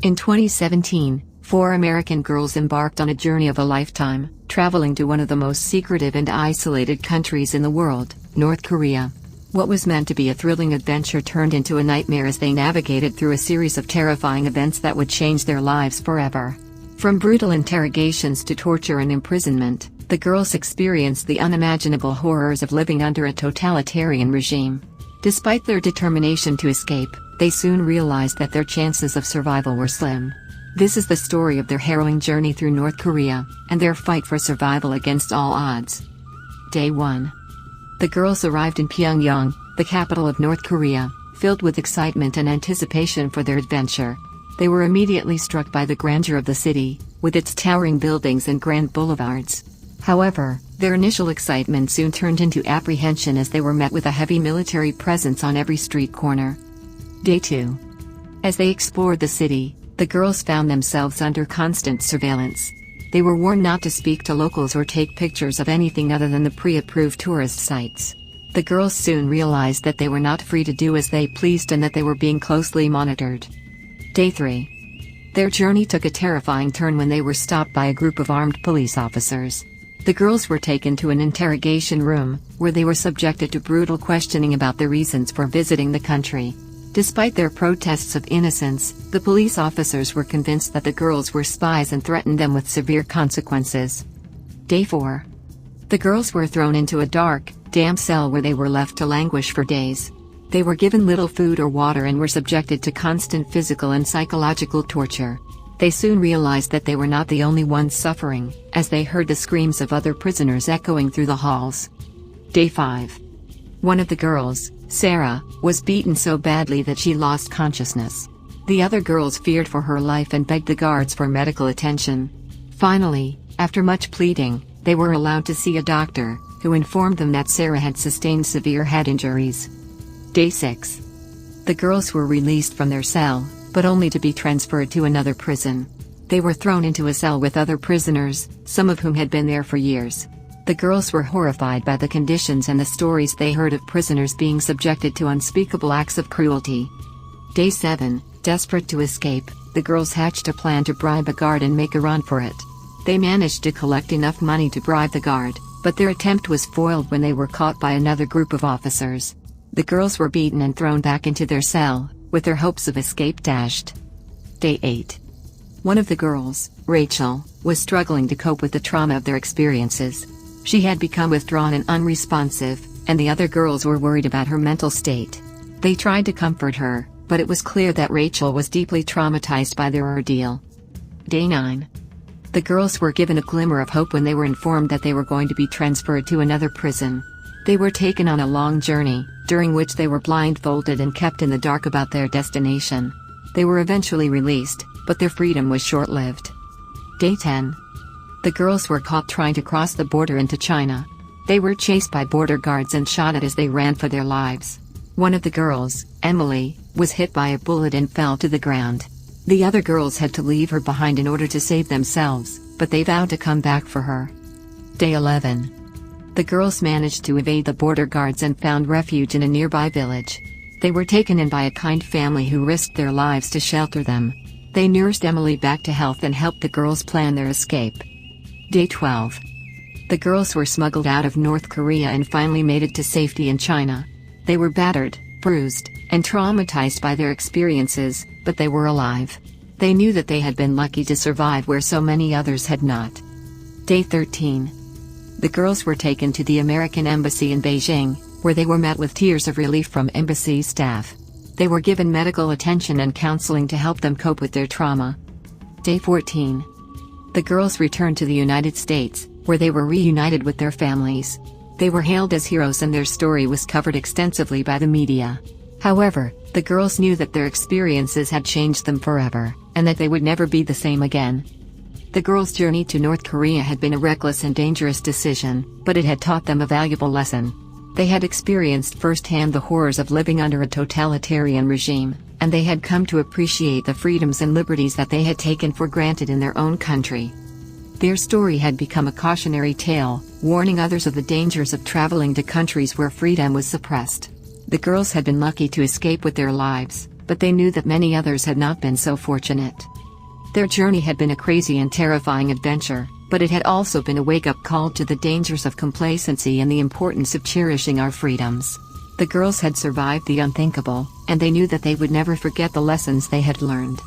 In 2017, 4 American girls embarked on a journey of a lifetime, traveling to one of the most secretive and isolated countries in the world, North Korea. What was meant to be a thrilling adventure turned into a nightmare as they navigated through a series of terrifying events that would change their lives forever. From brutal interrogations to torture and imprisonment, the girls experienced the unimaginable horrors of living under a totalitarian regime. Despite their determination to escape, they soon realized that their chances of survival were slim. This is the story of their harrowing journey through North Korea, and their fight for survival against all odds. Day 1. The girls arrived in Pyongyang, the capital of North Korea, filled with excitement and anticipation for their adventure. They were immediately struck by the grandeur of the city, with its towering buildings and grand boulevards. However, their initial excitement soon turned into apprehension as they were met with a heavy military presence on every street corner. Day 2. As they explored the city, the girls found themselves under constant surveillance. They were warned not to speak to locals or take pictures of anything other than the pre-approved tourist sites. The girls soon realized that they were not free to do as they pleased and that they were being closely monitored. Day 3. Their journey took a terrifying turn when they were stopped by a group of armed police officers. The girls were taken to an interrogation room, where they were subjected to brutal questioning about their reasons for visiting the country. Despite their protests of innocence, the police officers were convinced that the girls were spies and threatened them with severe consequences. Day 4. The girls were thrown into a dark, damp cell where they were left to languish for days. They were given little food or water and were subjected to constant physical and psychological torture. They soon realized that they were not the only ones suffering, as they heard the screams of other prisoners echoing through the halls. Day 5. One of the girls, Sarah, was beaten so badly that she lost consciousness. The other girls feared for her life and begged the guards for medical attention. Finally, after much pleading, they were allowed to see a doctor, who informed them that Sarah had sustained severe head injuries. Day 6. The girls were released from their cell, but only to be transferred to another prison. They were thrown into a cell with other prisoners, some of whom had been there for years. The girls were horrified by the conditions and the stories they heard of prisoners being subjected to unspeakable acts of cruelty. Day 7. Desperate to escape, the girls hatched a plan to bribe a guard and make a run for it. They managed to collect enough money to bribe the guard, but their attempt was foiled when they were caught by another group of officers. The girls were beaten and thrown back into their cell, with their hopes of escape dashed. Day 8. One of the girls, Rachel, was struggling to cope with the trauma of their experiences. She had become withdrawn and unresponsive, and the other girls were worried about her mental state. They tried to comfort her, but it was clear that Rachel was deeply traumatized by their ordeal. Day 9. The girls were given a glimmer of hope when they were informed that they were going to be transferred to another prison. They were taken on a long journey, during which they were blindfolded and kept in the dark about their destination. They were eventually released, but their freedom was short-lived. Day 10. The girls were caught trying to cross the border into China. They were chased by border guards and shot at as they ran for their lives. One of the girls, Emily, was hit by a bullet and fell to the ground. The other girls had to leave her behind in order to save themselves, but they vowed to come back for her. Day 11. The girls managed to evade the border guards and found refuge in a nearby village. They were taken in by a kind family who risked their lives to shelter them. They nursed Emily back to health and helped the girls plan their escape. Day 12. The girls were smuggled out of North Korea and finally made it to safety in China. They were battered, bruised, and traumatized by their experiences, but they were alive. They knew that they had been lucky to survive where so many others had not. Day 13. The girls were taken to the American embassy in Beijing, where they were met with tears of relief from embassy staff. They were given medical attention and counseling to help them cope with their trauma. Day 14. The girls returned to the United States, where they were reunited with their families. They were hailed as heroes and their story was covered extensively by the media. However, the girls knew that their experiences had changed them forever, and that they would never be the same again. The girls' journey to North Korea had been a reckless and dangerous decision, but it had taught them a valuable lesson. They had experienced firsthand the horrors of living under a totalitarian regime, and they had come to appreciate the freedoms and liberties that they had taken for granted in their own country. Their story had become a cautionary tale, warning others of the dangers of traveling to countries where freedom was suppressed. The girls had been lucky to escape with their lives, but they knew that many others had not been so fortunate. Their journey had been a crazy and terrifying adventure, but it had also been a wake-up call to the dangers of complacency and the importance of cherishing our freedoms. The girls had survived the unthinkable, and they knew that they would never forget the lessons they had learned.